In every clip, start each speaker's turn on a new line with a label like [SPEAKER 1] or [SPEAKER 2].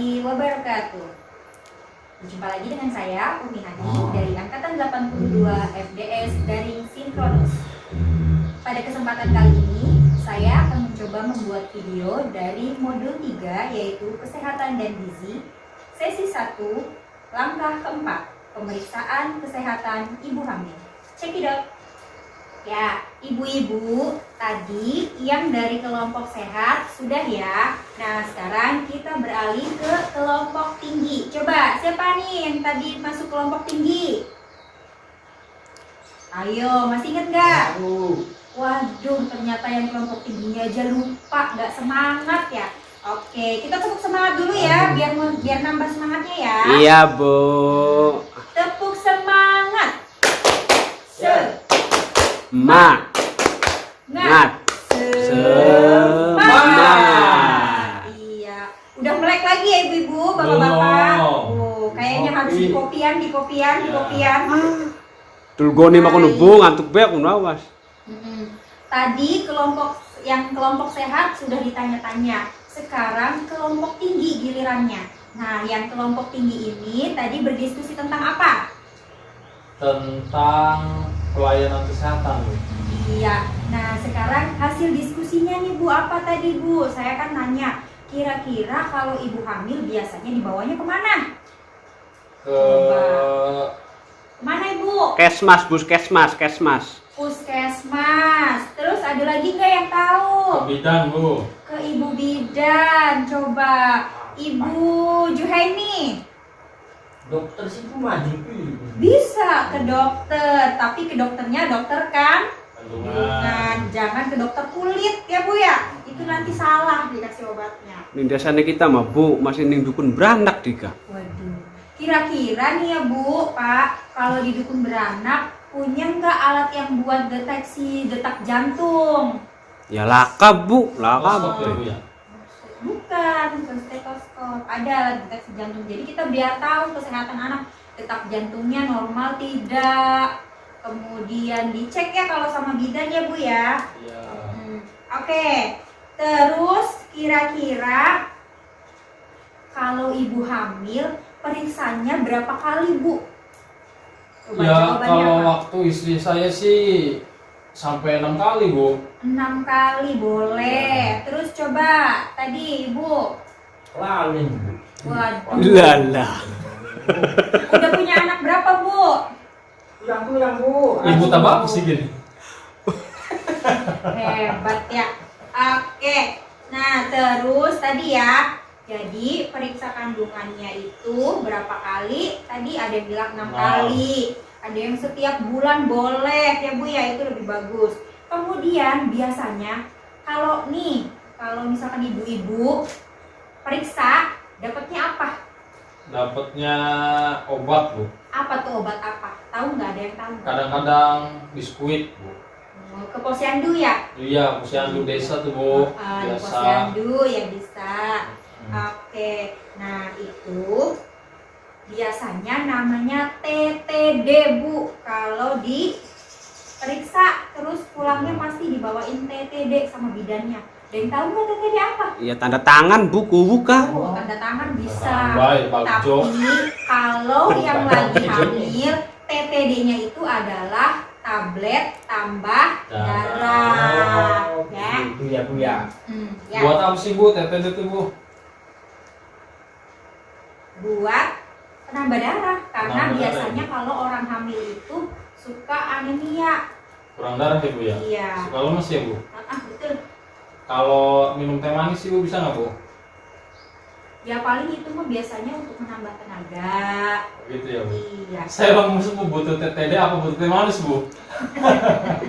[SPEAKER 1] warahmatullahi wabarakatuh. Berjumpa lagi dengan saya, Umi Hani, dari Angkatan 82 FDS Daring Sinkronus. Pada kesempatan kali ini, saya akan mencoba membuat video dari modul 3, yaitu Kesehatan dan Gizi, sesi 1, langkah keempat, pemeriksaan kesehatan ibu hamil. Check it out. Ya, ibu-ibu tadi yang dari kelompok sehat sudah ya. Nah, sekarang kita beralih ke kelompok tinggi. Coba, siapa nih yang tadi masuk kelompok tinggi? Ayo, masih inget nggak? Waduh, ternyata yang kelompok tingginya aja lupa, nggak semangat ya. Oke, kita tepuk semangat dulu ya, biar nambah semangatnya ya.
[SPEAKER 2] Iya, Bu.
[SPEAKER 1] Tepuk semangat.
[SPEAKER 2] Semangat.
[SPEAKER 1] Iya, udah melek lagi ya ibu-ibu, bapak-bapak. Oh, kayaknya harus di kopian.
[SPEAKER 2] Tulgoni makono Bu, ngantuk bae aku awas.
[SPEAKER 1] Tadi kelompok sehat sudah ditanya-tanya. Sekarang kelompok tinggi gilirannya. Nah, yang kelompok tinggi ini tadi berdiskusi tentang apa?
[SPEAKER 3] Tentang pelayanan kesehatan, Bu.
[SPEAKER 1] Iya. Nah, sekarang hasil diskusinya nih Bu, apa tadi Bu? Saya kan nanya, kira-kira kalau ibu hamil biasanya dibawanya kemana? Kemana Ibu?
[SPEAKER 2] Kesmas, Puskesmas.
[SPEAKER 1] Terus ada lagi nggak yang tahu?
[SPEAKER 3] Ke bidan, Bu.
[SPEAKER 1] Ke ibu bidan. Coba Ibu Juhaini.
[SPEAKER 4] Dokter sih Bu maju.
[SPEAKER 1] Bisa ke dokter, tapi ke dokternya dokter kan?
[SPEAKER 3] Kandungan.
[SPEAKER 1] Jangan ke dokter kulit ya Bu ya. Itu nanti salah dikasih obatnya.
[SPEAKER 2] Ning dasane kita mah Bu, masih ning dukun beranak dika.
[SPEAKER 1] Waduh. Kira-kira nih ya Bu, Pak, kalau di dukun beranak punya nggak alat yang buat deteksi detak jantung?
[SPEAKER 2] Ya lakap Bu,
[SPEAKER 3] Stop ya,
[SPEAKER 2] lakap.
[SPEAKER 3] Bu ya.
[SPEAKER 1] Bukan stetoskop. Ada alat deteksi jantung. Jadi kita biar tahu kesehatan anak, detak jantungnya normal tidak. Kemudian dicek ya kalau sama bidan ya Bu ya.
[SPEAKER 3] Iya.
[SPEAKER 1] Oke. Terus kira-kira kalau ibu hamil periksanya berapa kali Bu? Coba
[SPEAKER 3] Ya,
[SPEAKER 1] jawabannya
[SPEAKER 3] kalau
[SPEAKER 1] apa?
[SPEAKER 3] waktu istri saya sih sampai 6 kali, Bu.
[SPEAKER 1] 6 kali boleh. Terus coba tadi Ibu.
[SPEAKER 4] Lalin Bu.
[SPEAKER 1] Waduh.
[SPEAKER 2] Lalah.
[SPEAKER 1] Udah punya anak berapa Bu?
[SPEAKER 4] Pulang Bu.
[SPEAKER 3] Ibu tabak sih gini.
[SPEAKER 1] Hebat ya. Oke. Nah, terus tadi ya. Jadi periksa kandungannya itu berapa kali? Tadi ada yang bilang 6 kali. Ada yang setiap bulan boleh ya Bu ya, itu lebih bagus. Kemudian biasanya kalau misalkan ibu-ibu periksa dapatnya apa?
[SPEAKER 3] Dapatnya obat, Bu.
[SPEAKER 1] Apa tuh obat apa? Tahu nggak, ada yang tahu?
[SPEAKER 3] Kadang-kadang biskuit, Bu.
[SPEAKER 1] Ke posyandu ya?
[SPEAKER 3] Iya, posyandu desa tuh, Bu.
[SPEAKER 1] Di
[SPEAKER 3] Biasa.
[SPEAKER 1] posyandu ya bisa. Oke, nah itu biasanya namanya TTD Bu. Kalau diperiksa terus pulangnya pasti dibawain TTD sama bidannya. Ada yang tahu nggak TTD apa?
[SPEAKER 2] Ya tanda tangan Bu, buka.
[SPEAKER 1] Oh, tanda tangan bisa.
[SPEAKER 3] Baik, Pak Jo.
[SPEAKER 1] Tapi kalau yang lagi hamil, TTD-nya itu adalah tablet tambah darah. Ya.
[SPEAKER 4] Itu ya Bu ya.
[SPEAKER 1] Ya.
[SPEAKER 3] Buat apa sih, Bu? TTD itu, Bu?
[SPEAKER 1] Buat penambah darah karena
[SPEAKER 3] Penambah darah,
[SPEAKER 1] biasanya
[SPEAKER 3] ya.
[SPEAKER 1] kalau orang hamil itu suka anemia.
[SPEAKER 3] Kurang darah ya, Bu ya?
[SPEAKER 1] Iya.
[SPEAKER 3] Suka lemes ya, Bu?
[SPEAKER 1] Betul.
[SPEAKER 3] Kalau minum teh manis sih, Bu, bisa nggak, Bu?
[SPEAKER 1] Ya paling itu mah biasanya untuk menambah tenaga.
[SPEAKER 3] Gitu ya, Bu?
[SPEAKER 1] Iya.
[SPEAKER 3] Saya bang musuh, Bu, butuh TTD apa butuh teh manis, Bu?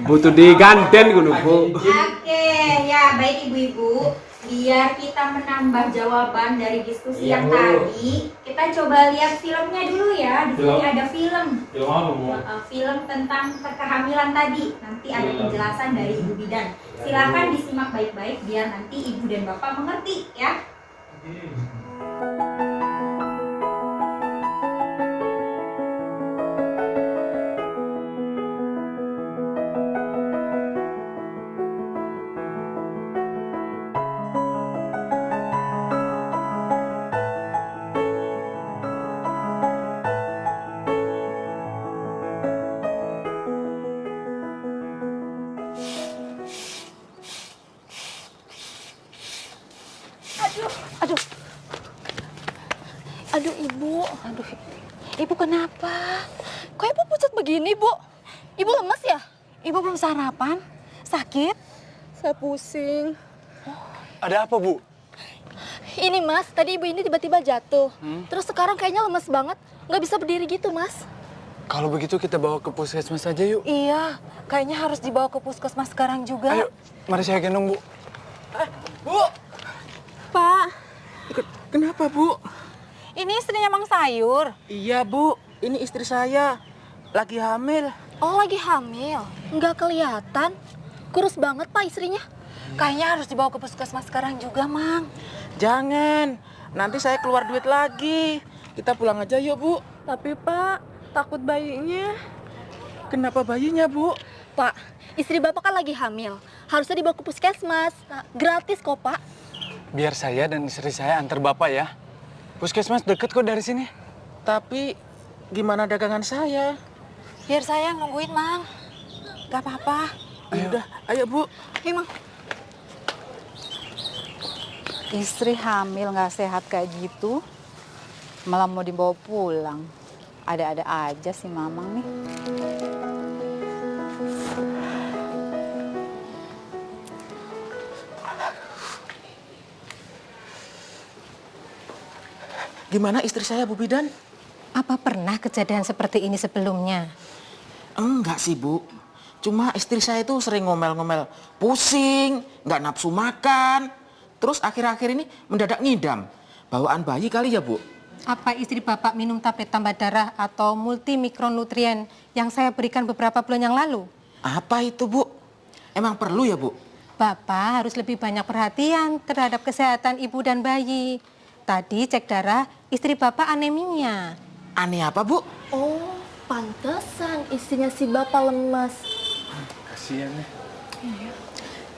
[SPEAKER 2] Butuh diganden ngono Bu.
[SPEAKER 1] Oke, ya baik ibu-ibu. Biar kita menambah jawaban dari diskusi
[SPEAKER 4] Iya,
[SPEAKER 1] yang
[SPEAKER 4] Bu.
[SPEAKER 1] tadi, kita coba lihat filmnya dulu ya. Di sini
[SPEAKER 3] Film?
[SPEAKER 1] ada film.
[SPEAKER 3] Film apa, Bu?
[SPEAKER 1] Film tentang kehamilan tadi. Nanti ada
[SPEAKER 3] Film.
[SPEAKER 1] penjelasan dari ibu bidan. Silakan disimak baik-baik biar nanti ibu dan bapak mengerti ya.
[SPEAKER 5] Ibu kenapa? Kok ibu pucat begini, Bu? Ibu lemes ya? Ibu belum sarapan? Sakit? Saya pusing.
[SPEAKER 6] Ada apa, Bu?
[SPEAKER 5] Ini, Mas, tadi ibu ini tiba-tiba jatuh. Terus sekarang kayaknya lemes banget. Nggak bisa berdiri gitu, Mas.
[SPEAKER 6] Kalau begitu kita bawa ke puskesmas saja yuk.
[SPEAKER 5] Iya, kayaknya harus dibawa ke puskesmas sekarang juga.
[SPEAKER 6] Ayo, mari saya gendong, Bu. Bu!
[SPEAKER 5] Pak,
[SPEAKER 6] Kenapa, Bu?
[SPEAKER 5] ini istrinya Mang Sayur.
[SPEAKER 7] Iya, Bu. Ini istri saya. Lagi hamil.
[SPEAKER 5] Oh, lagi hamil. Nggak kelihatan. Kurus banget, Pak, istrinya. Kayaknya harus dibawa ke puskesmas sekarang juga, Mang.
[SPEAKER 7] Jangan. Nanti saya keluar duit lagi. Kita pulang aja yuk, Bu.
[SPEAKER 5] Tapi, Pak, takut bayinya.
[SPEAKER 7] Kenapa bayinya, Bu?
[SPEAKER 5] Pak, istri Bapak kan lagi hamil. Harusnya dibawa ke puskesmas. Nah, gratis kok, Pak.
[SPEAKER 6] Biar saya dan istri saya antar Bapak ya. Puskesmas deket kok dari sini.
[SPEAKER 7] Tapi gimana dagangan saya?
[SPEAKER 5] Biar saya yang nungguin, Mang. Gak apa-apa.
[SPEAKER 7] Udah, ayo, Bu.
[SPEAKER 5] Ayo, Mang.
[SPEAKER 8] Istri hamil nggak sehat kayak gitu, malah mau dibawa pulang. Ada-ada aja sih Mamang nih.
[SPEAKER 7] Gimana istri saya, Bu Bidan?
[SPEAKER 9] Apa pernah kejadian seperti ini sebelumnya?
[SPEAKER 7] Enggak sih, Bu. Cuma istri saya itu sering ngomel-ngomel, pusing, nggak nafsu makan. Terus akhir-akhir ini mendadak ngidam. Bawaan bayi kali ya, Bu?
[SPEAKER 9] Apa istri Bapak minum tablet tambah darah atau multimikronutrien yang saya berikan beberapa bulan yang lalu?
[SPEAKER 7] Apa itu, Bu? Emang perlu ya, Bu?
[SPEAKER 9] Bapak harus lebih banyak perhatian terhadap kesehatan ibu dan bayi. Tadi cek darah, istri Bapak anemia.
[SPEAKER 7] Aneh apa, Bu?
[SPEAKER 5] Oh, pantesan istrinya si Bapak lemas.
[SPEAKER 6] Kasihan ya.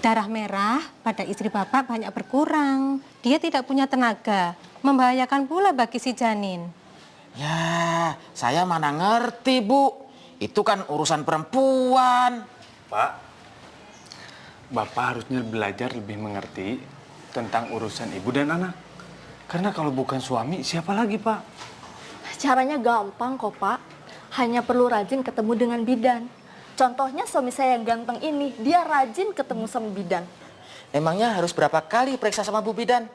[SPEAKER 9] Darah merah pada istri Bapak banyak berkurang. Dia tidak punya tenaga, membahayakan pula bagi si janin.
[SPEAKER 7] Ya, saya mana ngerti, Bu. Itu kan urusan perempuan.
[SPEAKER 6] Pak, Bapak harusnya belajar lebih mengerti tentang urusan ibu dan anak. Karena kalau bukan suami, siapa lagi, Pak?
[SPEAKER 5] Caranya gampang kok, Pak. Hanya perlu rajin ketemu dengan bidan. Contohnya suami saya yang ganteng ini, dia rajin ketemu sama bidan.
[SPEAKER 7] Emangnya harus berapa kali periksa sama Bu Bidan?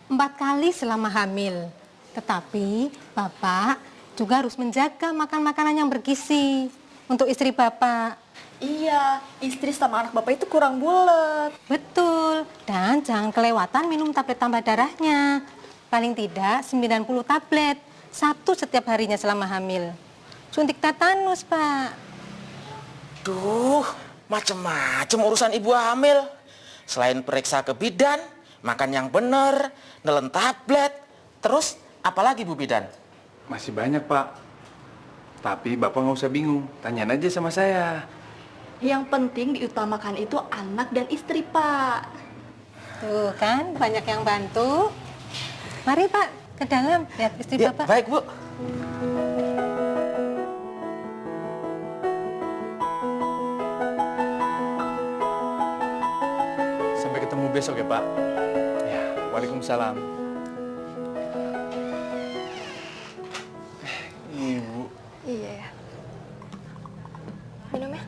[SPEAKER 9] 4 kali selama hamil. Tetapi Bapak juga harus menjaga makan makanan yang bergizi untuk istri Bapak.
[SPEAKER 5] Iya, istri sama anak Bapak itu kurang bulat.
[SPEAKER 9] Betul, dan jangan kelewatan minum tablet tambah darahnya. Paling tidak 90 tablet, 1 setiap harinya selama hamil. Suntik tetanus, Pak.
[SPEAKER 7] Duh, macem-macem urusan ibu hamil. Selain periksa ke bidan, makan yang bener, nelen tablet. Terus apalagi Bu Bidan?
[SPEAKER 6] Masih banyak, Pak. Tapi Bapak nggak usah bingung. Tanyain aja sama saya.
[SPEAKER 5] Yang penting diutamakan itu anak dan istri, Pak.
[SPEAKER 9] Tuh kan, banyak yang bantu. Mari Pak, ke dalam, lihat istri
[SPEAKER 7] Ya,
[SPEAKER 9] Bapak.
[SPEAKER 7] baik, Bu.
[SPEAKER 6] Sampai ketemu besok ya, Pak. Ya, waalaikumsalam. Ibu,
[SPEAKER 5] Iya ya. Minum ya.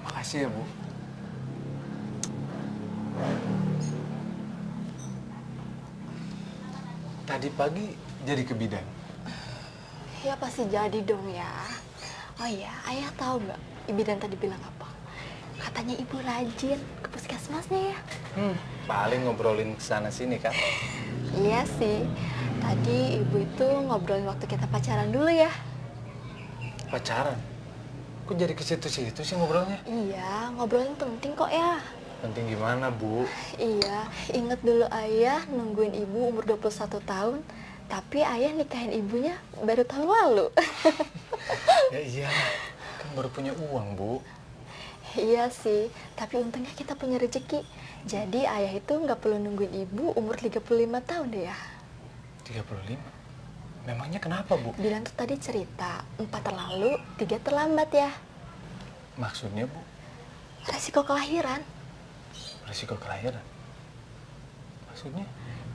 [SPEAKER 6] makasih ya, Bu. Tadi pagi jadi ke bidan.
[SPEAKER 5] Ya pasti jadi dong ya. Oh iya, ayah tahu nggak bidan tadi bilang apa? Katanya ibu rajin ke puskesmasnya ya.
[SPEAKER 6] Paling ngobrolin kesana sini kan.
[SPEAKER 5] Iya sih. Tadi ibu itu ngobrolin waktu kita pacaran dulu ya.
[SPEAKER 6] Pacaran? Kok jadi ke situ-situ sih ngobrolnya?
[SPEAKER 5] Iya, ngobrolin penting kok ya.
[SPEAKER 6] Penting gimana, Bu?
[SPEAKER 5] Iya, inget dulu ayah nungguin ibu umur 21 tahun, tapi ayah nikahin ibunya baru tahun lalu.
[SPEAKER 6] Ya iya, kan baru punya uang, Bu.
[SPEAKER 5] Iya sih, tapi untungnya kita punya rezeki. Jadi ayah itu nggak perlu nungguin ibu umur 35 tahun deh ya.
[SPEAKER 6] 35? Memangnya kenapa, Bu?
[SPEAKER 5] Bilang tuh tadi cerita, 4 terlalu, 3 terlambat ya.
[SPEAKER 6] Maksudnya, Bu?
[SPEAKER 5] Resiko kelahiran.
[SPEAKER 6] Risiko kelahiran? Maksudnya?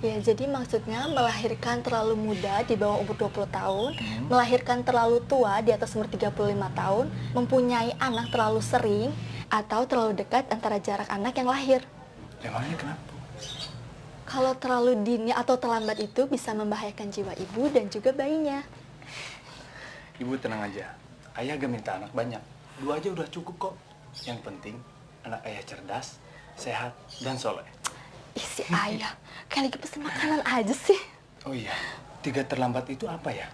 [SPEAKER 5] Ya, jadi maksudnya melahirkan terlalu muda di bawah umur 20 tahun, melahirkan terlalu tua di atas umur 35 tahun, mempunyai anak terlalu sering, atau terlalu dekat antara jarak anak yang lahir.
[SPEAKER 6] Emangnya kenapa?
[SPEAKER 5] Kalau terlalu dini atau terlambat itu bisa membahayakan jiwa ibu dan juga bayinya.
[SPEAKER 6] Ibu tenang aja. Ayah gak minta anak banyak. 2 aja udah cukup kok. Yang penting anak ayah cerdas, sehat, dan soleh.
[SPEAKER 5] Ih, si ayah, kayak lagi pesen makanan aja sih.
[SPEAKER 6] Oh iya, 3 terlambat itu apa ya?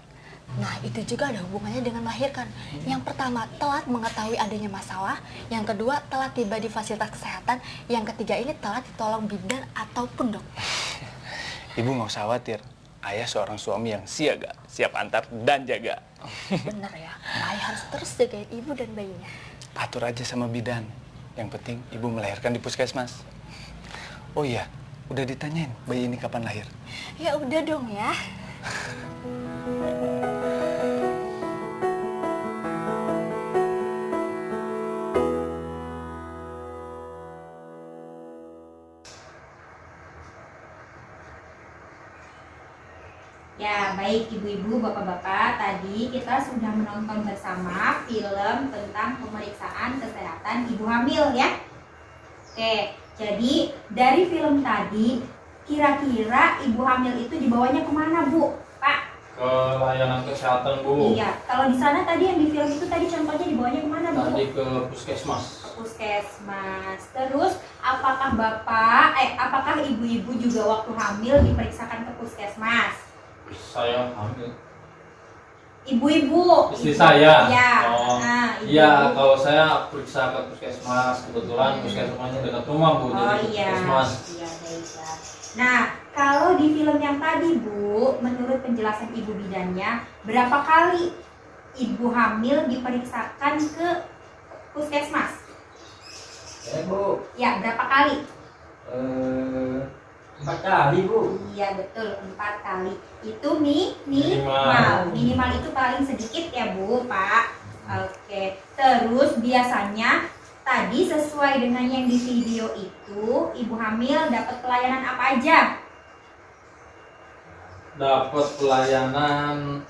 [SPEAKER 5] Nah, itu juga ada hubungannya dengan melahirkan. Yang pertama, telat mengetahui adanya masalah. Yang kedua, telat tiba di fasilitas kesehatan. Yang ketiga ini telat ditolong bidan ataupun dokter.
[SPEAKER 6] Ibu nggak usah khawatir. Ayah seorang suami yang siaga, siap antar dan jaga.
[SPEAKER 5] Bener ya, ayah harus terus jagain ibu dan bayinya.
[SPEAKER 6] Atur aja sama bidan. Yang penting ibu melahirkan di puskesmas. Oh iya, udah ditanyain bayi ini kapan lahir?
[SPEAKER 5] Ya udah dong ya.
[SPEAKER 1] Ya, baik ibu-ibu, bapak-bapak, tadi kita sudah menonton bersama film tentang pemeriksaan kesehatan ibu hamil ya. Oke, jadi dari film tadi, kira-kira ibu hamil itu dibawanya kemana, Bu? Pak?
[SPEAKER 3] Ke layanan kesehatan, Bu.
[SPEAKER 1] Iya, kalau di sana tadi yang di film itu tadi contohnya dibawanya kemana, Bu?
[SPEAKER 3] Tadi ke puskesmas.
[SPEAKER 1] Puskesmas. Terus apakah ibu-ibu juga waktu hamil diperiksakan ke puskesmas?
[SPEAKER 3] Saya hamil.
[SPEAKER 1] Ibu-ibu.
[SPEAKER 3] Istri saya.
[SPEAKER 1] Iya.
[SPEAKER 3] Oh.
[SPEAKER 1] Nah,
[SPEAKER 3] Iya, kalau saya periksa ke puskesmas, kebetulan puskesmasnya dekat rumah, Bu.
[SPEAKER 1] Oh
[SPEAKER 3] Jadi
[SPEAKER 1] iya.
[SPEAKER 3] puskesmas.
[SPEAKER 1] Iya, baiklah. Nah, kalau di film yang tadi, Bu, menurut penjelasan ibu bidannya, berapa kali ibu hamil diperiksakan ke puskesmas?
[SPEAKER 4] Bu.
[SPEAKER 1] Ya, berapa kali?
[SPEAKER 4] 4 kali, Bu.
[SPEAKER 1] Iya, betul, 4 kali. Itu minimal. Minimal itu paling sedikit ya, Bu, Pak. Oke. Terus biasanya tadi sesuai dengan yang di video itu, ibu hamil dapat pelayanan apa aja?
[SPEAKER 3] Dapat pelayanan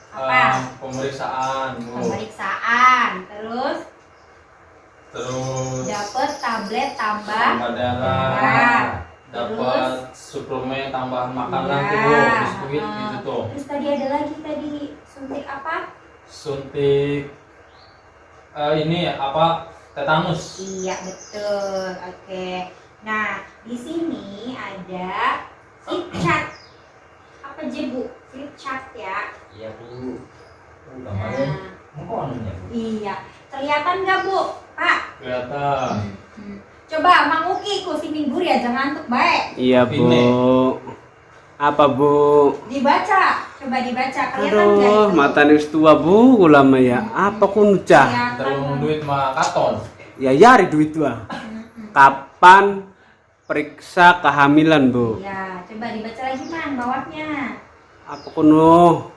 [SPEAKER 3] pemeriksaan, Bu.
[SPEAKER 1] Pemeriksaan. Terus dapat tablet tambah
[SPEAKER 3] darah. Dapat suplemen tambahan makanan tuh, Bu. Biskuit gitu tuh.
[SPEAKER 1] Terus tadi ada lagi suntik apa?
[SPEAKER 3] Suntik tetanus.
[SPEAKER 1] Iya, betul. Oke. Nah, di sini ada flip chart. Apa aja, Bu? Flip chart ya.
[SPEAKER 4] Iya, Bu.
[SPEAKER 1] Nah,
[SPEAKER 4] Mohonnya, Bu.
[SPEAKER 1] iya. Kelihatan nggak, Bu? Pak?
[SPEAKER 3] Kelihatan.
[SPEAKER 1] Coba Mang Uki kursi minggu ya, jangan ngantuk baik.
[SPEAKER 2] Iya, Bu. Apa, Bu?
[SPEAKER 1] Dibaca. Coba dibaca. Kelihatan nggak
[SPEAKER 2] Aduh,
[SPEAKER 1] itu?
[SPEAKER 2] mata nis tua, Bu. Ulama ya. Apa kuncah?
[SPEAKER 3] Terus duit mah katon.
[SPEAKER 2] Ya yari duit tua. Kapan periksa kehamilan, Bu?
[SPEAKER 1] Iya, coba dibaca lagi, Mang, bawahnya.
[SPEAKER 2] Apa kuno?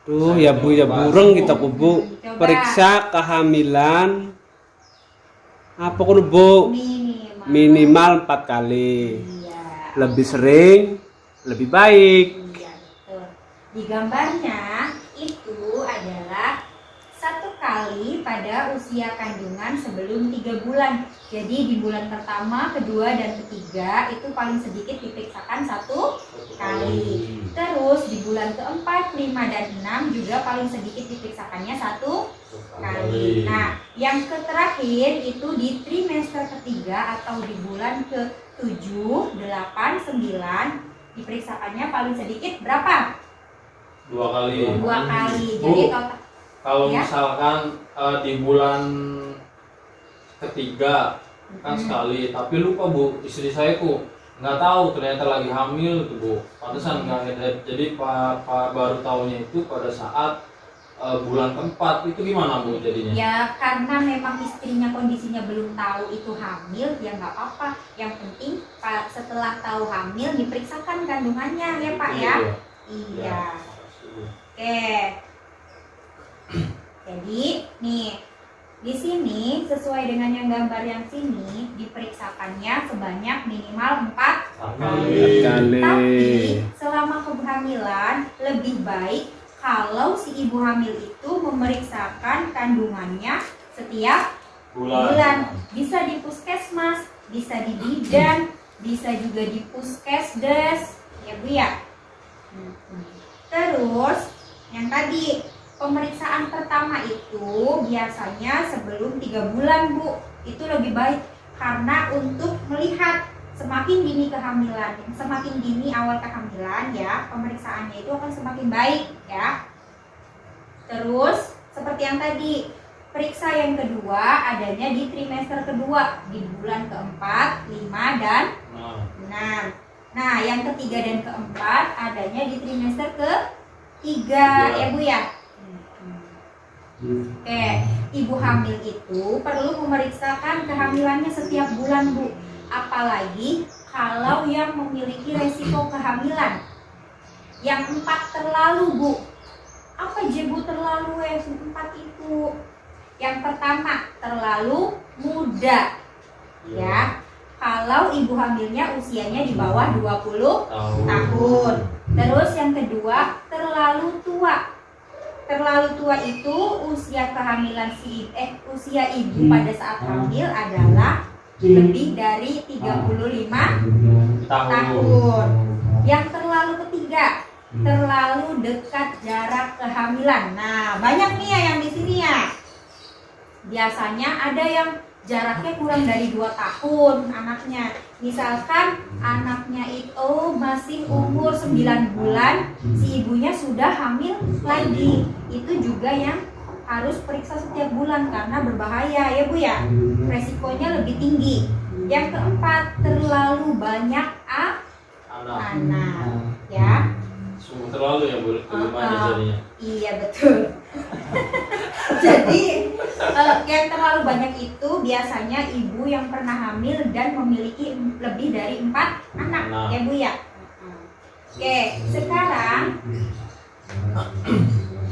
[SPEAKER 2] Tuh, ya Bu, ya bureng kita ku, Bu.
[SPEAKER 1] Coba.
[SPEAKER 2] Periksa kehamilan. Apa kuno, Bu?
[SPEAKER 1] Minimal.
[SPEAKER 2] Minimal 4 kali.
[SPEAKER 1] Iya.
[SPEAKER 2] Lebih sering, lebih baik.
[SPEAKER 1] Iya, betul. Di gambarnya itu adalah 1 kali pada usia kandungan sebelum 3 bulan. Jadi di bulan pertama, kedua, dan ketiga itu paling sedikit diperiksakan 1 kali. Terus di bulan keempat, 5, dan 6 juga paling sedikit diperiksakannya 1 kali. Nah, yang terakhir itu di trimester ketiga atau di bulan ke-7, 8, 9 diperiksakannya paling sedikit berapa?
[SPEAKER 3] 2 kali.
[SPEAKER 1] 2 kali.
[SPEAKER 3] Bu,
[SPEAKER 1] Jadi total
[SPEAKER 3] kalau
[SPEAKER 1] ya?
[SPEAKER 3] misalkan di bulan ketiga kan sekali, tapi lupa, Bu, istri saya ku nggak tahu ternyata lagi hamil tuh, Bu. Pantesan nggak ada. Jadi baru tahunya itu pada saat bulan keempat. Itu gimana, Bu, jadinya?
[SPEAKER 1] ya karena memang istrinya kondisinya belum tahu itu hamil, ya nggak apa-apa. Yang penting setelah tahu hamil diperiksakan kandungannya ya, Pak ya. Iya. Oke. Jadi nih di sini sesuai dengan yang gambar yang sini diperiksakannya sebanyak minimal 4
[SPEAKER 3] Kali.
[SPEAKER 2] Kali.
[SPEAKER 1] Selama kehamilan lebih baik kalau si ibu hamil itu memeriksakan kandungannya setiap bulan. Bisa di puskesmas, bisa di bidan, bisa juga di puskesdes, ya Bu ya. Terus yang tadi pemeriksaan pertama itu biasanya sebelum 3 bulan Bu. Itu lebih baik karena untuk melihat semakin dini kehamilan, semakin dini awal kehamilan ya, pemeriksaannya itu akan semakin baik ya. Terus seperti yang tadi, periksa yang kedua adanya di trimester kedua, di bulan keempat, 5 dan 6. Nah, yang ketiga dan keempat adanya di trimester ketiga ya Bu ya. Oke, ibu hamil itu perlu memeriksakan kehamilannya setiap bulan Bu. Apalagi kalau yang memiliki resiko kehamilan. Yang 4 terlalu Bu. Apa aja Bu terlalu yang 4 itu? Yang pertama, terlalu muda. Ya. Kalau ibu hamilnya usianya di bawah 20 tahun. Terus yang kedua, terlalu tua. Terlalu tua itu usia kehamilan usia ibu pada saat hamil adalah lebih dari 35 tahun. Yang terlalu ketiga, terlalu dekat jarak kehamilan. Nah, banyak nih ya yang di sini ya. Biasanya ada yang jaraknya kurang dari 2 tahun anaknya. Misalkan anaknya itu masih umur 9 bulan, si ibunya sudah hamil lagi. Itu juga yang harus periksa setiap bulan karena berbahaya ya Bu ya. Resikonya lebih tinggi. Yang keempat, terlalu banyak anak ya.
[SPEAKER 3] Semua terlalu ya Bu, banyak jadinya.
[SPEAKER 1] Iya betul. Jadi yang terlalu banyak itu biasanya ibu yang pernah hamil dan memiliki lebih dari 4 anak ya Bu ya. Oke, sekarang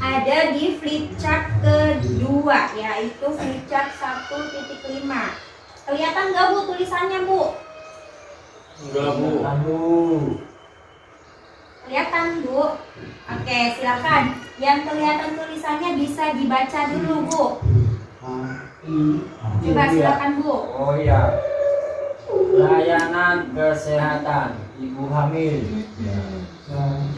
[SPEAKER 1] ada di flipchart kedua yaitu flipchart 1.5. Kelihatan nggak Bu tulisannya Bu?
[SPEAKER 3] Enggak Bu.
[SPEAKER 1] Kelihatan Bu? Oke, silakan. Yang kelihatan tulisannya bisa dibaca dulu Bu. Coba silakan Bu.
[SPEAKER 4] Oh iya. Layanan kesehatan ibu hamil.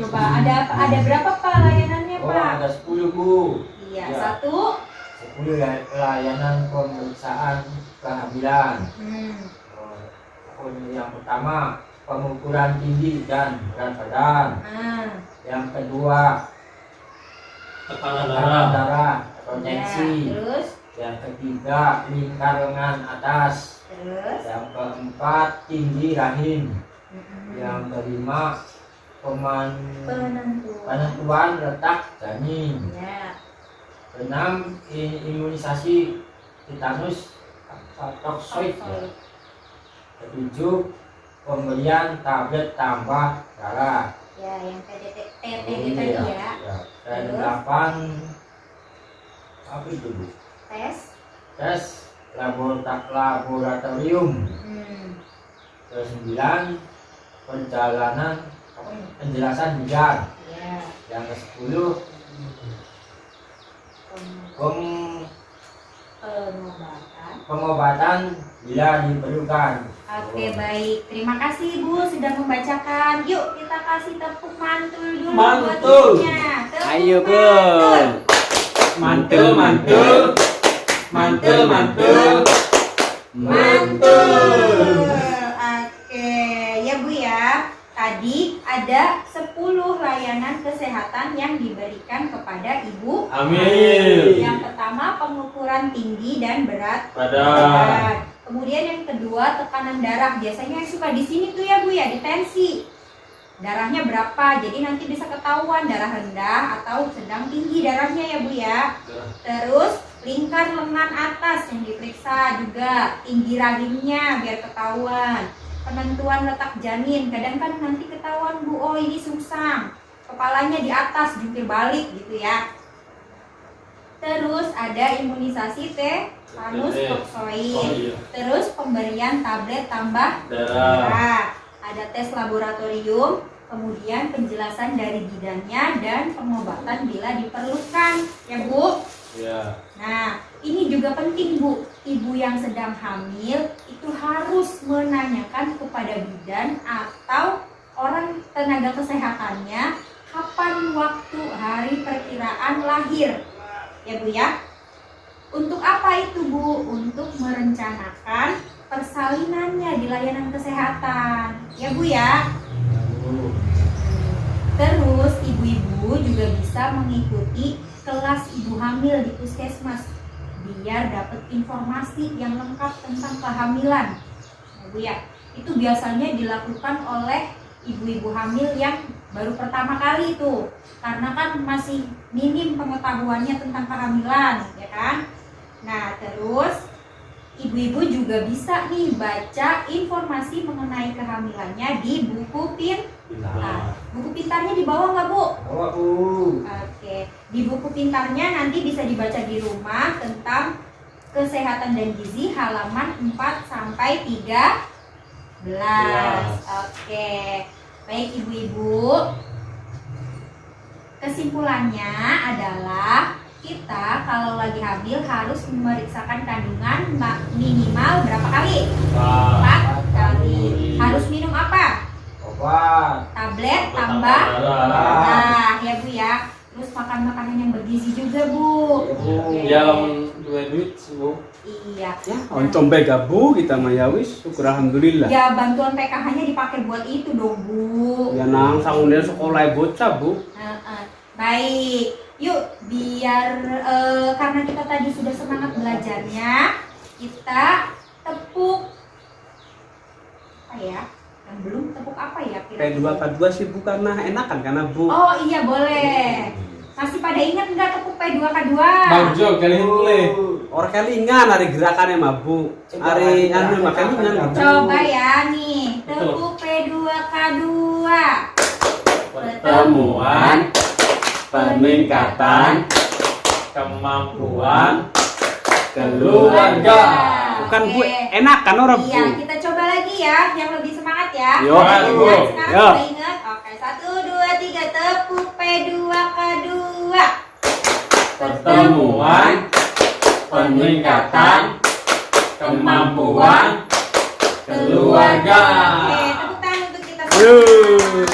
[SPEAKER 1] Coba ada berapa Pak layanannya
[SPEAKER 4] Oh,
[SPEAKER 1] Pak?
[SPEAKER 4] ada 10 Bu.
[SPEAKER 1] Iya,
[SPEAKER 4] Ya.
[SPEAKER 1] 1.
[SPEAKER 4] 10 layanan pemeriksaan kehamilan. Oh, yang pertama pengukuran tinggi dan berat badan. Yang kedua
[SPEAKER 3] Tekanan
[SPEAKER 4] tekanan
[SPEAKER 3] darah.
[SPEAKER 4] darah atau tensi.
[SPEAKER 1] Ya, terus
[SPEAKER 4] Yang ketiga lingkar lengan atas.
[SPEAKER 1] terus
[SPEAKER 4] Yang keempat tinggi rahim. Yang kelima penentuan letak janin.
[SPEAKER 1] ya.
[SPEAKER 4] Keenam imunisasi tetanus toksoid. Ketujuh pemberian tablet tambah darah.
[SPEAKER 1] Ya, yang TTD
[SPEAKER 4] Ini
[SPEAKER 1] tadi ya.
[SPEAKER 4] Dan
[SPEAKER 1] Terus?
[SPEAKER 4] 8 apa itu Bu?
[SPEAKER 1] Tes.
[SPEAKER 4] Laboratorium. Ke-9 penjelasan bidang.
[SPEAKER 1] Ya.
[SPEAKER 4] Yang ke-10 pengobatan bila diperlukan.
[SPEAKER 1] Oke, baik. Terima kasih Bu sudah membacakan. Yuk kita kasih tepuk mantul dulu
[SPEAKER 2] Mantul.
[SPEAKER 1] buat ibunya. Tepuk
[SPEAKER 2] Ayo Bu.
[SPEAKER 1] mantul.
[SPEAKER 2] Mantul. Mantul.
[SPEAKER 1] Oke, ya Bu ya. Tadi ada 10 layanan kesehatan yang diberikan kepada ibu
[SPEAKER 3] Hamil.
[SPEAKER 1] Yang pertama pengukuran tinggi dan berat
[SPEAKER 3] Badan.
[SPEAKER 1] Kemudian yang kedua tekanan darah. Biasanya yang suka di sini tuh ya Bu ya, di tensi. Darahnya berapa? Jadi nanti bisa ketahuan darah rendah atau sedang tinggi darahnya ya Bu ya. Terus lingkar lengan atas yang diperiksa juga, tinggi rahimnya biar ketahuan. Penentuan letak janin, kadang kan nanti ketahuan Bu, oh ini sungsang, kepalanya di atas jungkir balik gitu ya. Terus ada imunisasi tetanus toksoid. Terus pemberian tablet tambah darah. ada tes laboratorium, kemudian penjelasan dari bidannya dan pengobatan bila diperlukan, ya Bu.
[SPEAKER 3] Ya.
[SPEAKER 1] Nah, ini juga penting Bu, ibu yang sedang hamil itu harus menanyakan kepada bidan atau orang tenaga kesehatannya kapan waktu hari perkiraan lahir, ya Bu ya. Untuk apa itu Bu? Untuk merencanakan persalinannya di layanan kesehatan, ya Bu ya. Terus ibu-ibu juga bisa mengikuti kelas ibu hamil di puskesmas biar dapat informasi yang lengkap tentang kehamilan, ya Bu ya. Itu biasanya dilakukan oleh ibu-ibu hamil yang baru pertama kali itu, karena kan masih minim pengetahuannya tentang kehamilan, ya kan. Nah, terus ibu-ibu juga bisa nih baca informasi mengenai kehamilannya di buku pintar. Buku pintarnya di bawah nggak Bu?
[SPEAKER 4] Bawa Bu.
[SPEAKER 1] Oke, di buku pintarnya nanti bisa dibaca di rumah tentang kesehatan dan gizi halaman 4 sampai 13. Oke, baik ibu-ibu. Kesimpulannya adalah kita kalau lagi hamil harus memeriksakan kandungan minimal berapa kali? 4 kali. Harus minum apa?
[SPEAKER 4] Obat.
[SPEAKER 1] Tablet tambah darah, ya Bu ya. Terus makan makanan yang bergizi juga Bu.
[SPEAKER 3] Ya lamun dua duit Bu.
[SPEAKER 1] Iya.
[SPEAKER 2] Ya, untung baik Bu kita mah ya wis, syukur alhamdulillah.
[SPEAKER 1] Ya bantuan PKH-nya dipakai buat itu dong Bu.
[SPEAKER 2] Ya nang sangunnya sekolah bocah Bu.
[SPEAKER 1] Baik, yuk biar karena kita tadi sudah semangat belajarnya, kita tepuk apa ya? Yang belum tepuk apa ya kira-kira?
[SPEAKER 2] P2 K2 sih Bu karena enakan karena Bu.
[SPEAKER 1] Oh iya boleh. Masih pada ingat nggak tepuk P2 K2?
[SPEAKER 3] Bangjo kali ini.
[SPEAKER 2] Orang kelingan hari gerakannya mah Bu. Hari anu mah kelingan.
[SPEAKER 1] Coba ya nih, tepuk P2 K2.
[SPEAKER 3] Pertemuan, peningkatan, kemampuan, keluarga.
[SPEAKER 2] Bukan Bu, enakan orang Bu.
[SPEAKER 1] Iya, kita coba lagi ya, yang lebih semangat ya.
[SPEAKER 2] Yo,
[SPEAKER 1] Bu. Sekarang
[SPEAKER 2] yo.
[SPEAKER 1] sudah ingat? Oke, 1, 2, 3, tepuk P2K2.
[SPEAKER 3] Pertemuan, peningkatan, kemampuan, keluarga.
[SPEAKER 1] Oke, tepuk tangan untuk kita
[SPEAKER 2] Yo.
[SPEAKER 1] semua.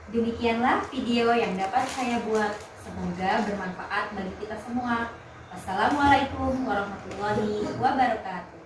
[SPEAKER 1] Demikianlah video yang dapat saya buat. Semoga bermanfaat bagi kita semua. Wassalamualaikum warahmatullahi wabarakatuh.